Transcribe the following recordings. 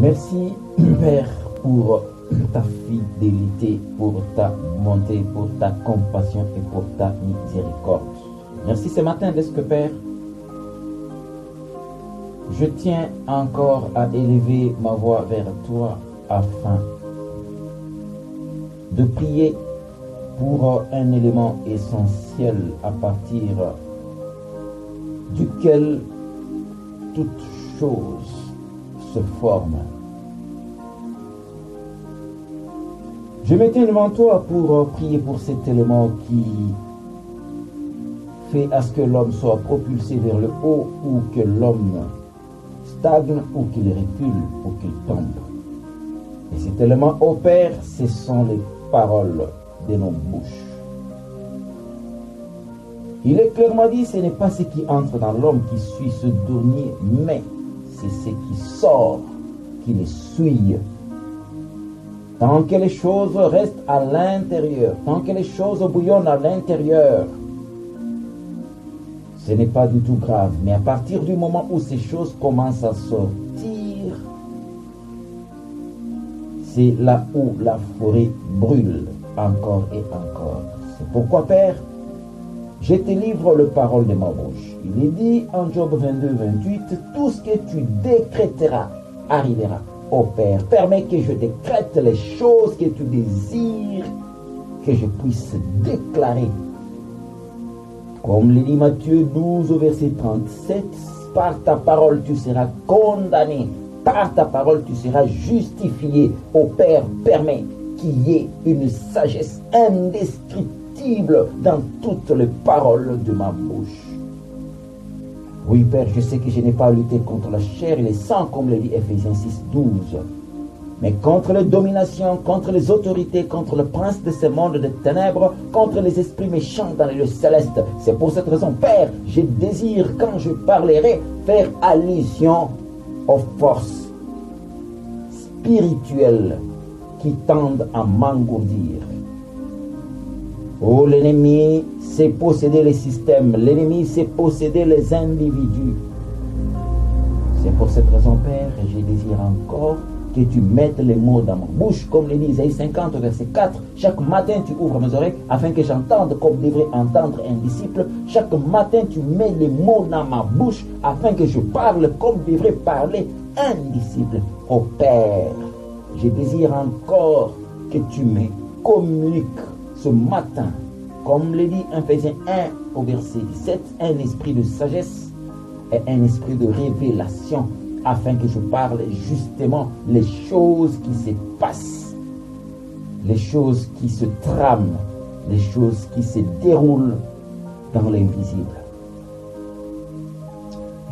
Merci, Père, pour ta fidélité, pour ta bonté, pour ta compassion et pour ta miséricorde. Merci ce matin, est-ce que Père, je tiens encore à élever ma voix vers toi afin de prier pour un élément essentiel à partir duquel toute chose se forme. Je me tiens devant toi pour prier pour cet élément qui fait à ce que l'homme soit propulsé vers le haut ou que l'homme stagne ou qu'il recule ou qu'il tombe. Et cet élément, ô Père, ce sont les paroles de nos bouches. Il est clairement dit, ce n'est pas ce qui entre dans l'homme qui suit ce dernier, mais c'est ce qui sort qui les suit. Tant que les choses restent à l'intérieur, tant que les choses bouillonnent à l'intérieur, ce n'est pas du tout grave. Mais à partir du moment où ces choses commencent à sortir, c'est là où la forêt brûle encore et encore. C'est pourquoi, Père, je te livre la parole de ma bouche. Il est dit en Job 22, 28, tout ce que tu décréteras arrivera. Ô Père, permets que je décrète les choses que tu désires, que je puisse déclarer. Comme le dit Matthieu 12 au verset 37, par ta parole tu seras condamné, par ta parole tu seras justifié. Ô Père, permets qu'il y ait une sagesse indescriptible dans toutes les paroles de ma bouche. Oui, Père, je sais que je n'ai pas à lutter contre la chair et le sang, comme le dit Ephésiens 6, 12. Mais contre les dominations, contre les autorités, contre le prince de ce monde de ténèbres, contre les esprits méchants dans les lieux célestes. C'est pour cette raison, Père, je désire, quand je parlerai, faire allusion aux forces spirituelles qui tendent à m'engourdir. Oh, l'ennemi, c'est posséder les systèmes. L'ennemi, c'est posséder les individus. C'est pour cette raison, Père, je désire encore que tu mettes les mots dans ma bouche, comme le dit Isaïe 50, verset 4. Chaque matin, tu ouvres mes oreilles afin que j'entende comme devrait entendre un disciple. Chaque matin, tu mets les mots dans ma bouche afin que je parle comme devrait parler un disciple. Oh Père, je désire encore que tu me communiques ce matin, comme le dit Ephésiens 1 au verset 17, un esprit de sagesse et un esprit de révélation, afin que je parle justement les choses qui se passent, les choses qui se trament, les choses qui se déroulent dans l'invisible.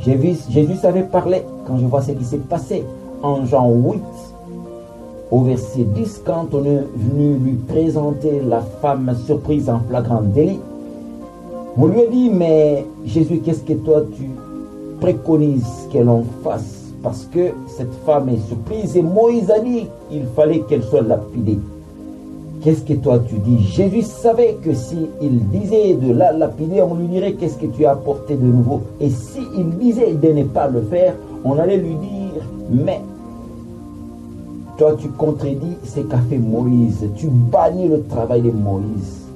Jésus savait parler quand je vois ce qui s'est passé en Jean 8, au verset 10, quand on est venu lui présenter la femme surprise en flagrant délit. On lui a dit, mais Jésus, qu'est-ce que toi tu préconises que l'on fasse? Parce que cette femme est surprise et Moïse a dit qu'il fallait qu'elle soit lapidée. Qu'est-ce que toi tu dis? Jésus savait que si il disait de la lapider, on lui dirait qu'est-ce que tu as apporté de nouveau. Et si il disait de ne pas le faire, on allait lui dire, mais toi tu contredis ce qu'a fait Moïse, tu bannis le travail de Moïse.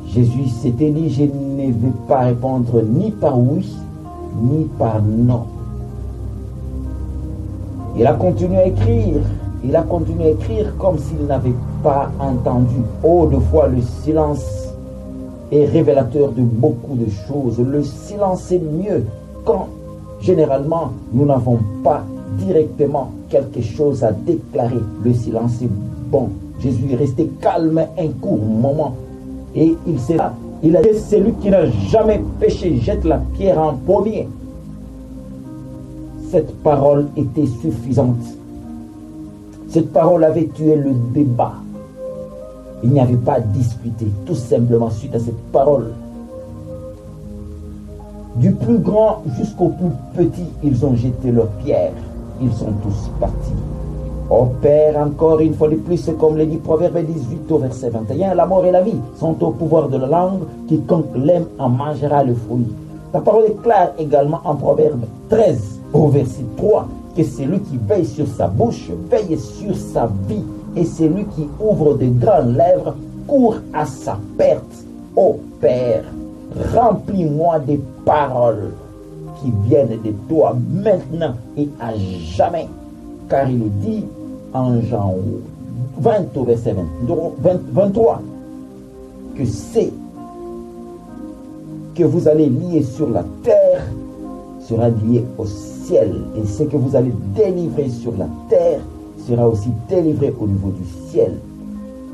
Jésus s'était dit, je ne vais pas répondre ni par oui, ni par non. Il a continué à écrire. Il a continué à écrire comme s'il n'avait pas entendu. Oh, de fois, le silence est révélateur de beaucoup de choses. Le silence est mieux quand, généralement, nous n'avons pas directement quelque chose à déclarer. Le silence est bon. Jésus est resté calme un court moment. Et il s'est là. Il a dit, celui qui n'a jamais péché, jette la pierre en premier. Cette parole était suffisante. Cette parole avait tué le débat. Il n'y avait pas à discuter, tout simplement suite à cette parole. Du plus grand jusqu'au plus petit, ils ont jeté leurs pierres. Ils sont tous partis. Ô Père, encore une fois de plus, comme le dit Proverbe 18 au verset 21, la mort et la vie sont au pouvoir de la langue. Quiconque l'aime en mangera le fruit. La parole est claire également en Proverbe 13 au verset 3. que celui qui veille sur sa bouche veille sur sa vie, et celui qui ouvre de grandes lèvres court à sa perte. Ô Père, remplis-moi des paroles qui viennent de toi maintenant et à jamais. Car il est dit en Jean 20 au verset 23 que c'est que vous allez lier sur la terre sera lié au ciel, et ce que vous allez délivrer sur la terre sera aussi délivré au niveau du ciel.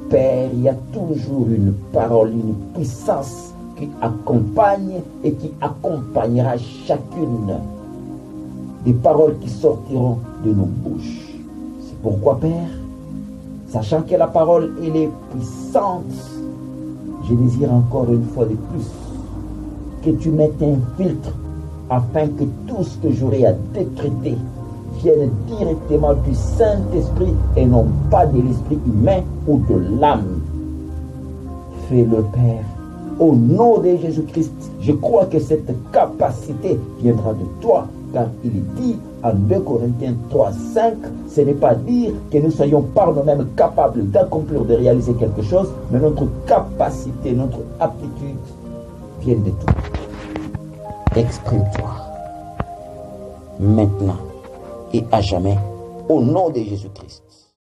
Père, il y a toujours une parole, une puissance qui accompagne et qui accompagnera chacune des paroles qui sortiront de nos bouches. C'est pourquoi, Père, sachant que la parole, elle est puissante, je désire encore une fois de plus que tu mettes un filtre afin que tout ce que j'aurai à décréter vienne directement du Saint-Esprit et non pas de l'esprit humain ou de l'âme. Fais-le, Père. Au nom de Jésus-Christ, je crois que cette capacité viendra de toi, car il est dit en 2 Corinthiens 3, 5, ce n'est pas dire que nous soyons par nous-mêmes capables d'accomplir, de réaliser quelque chose, mais notre capacité, notre aptitude viennent de toi. Exprime-toi maintenant et à jamais au nom de Jésus-Christ.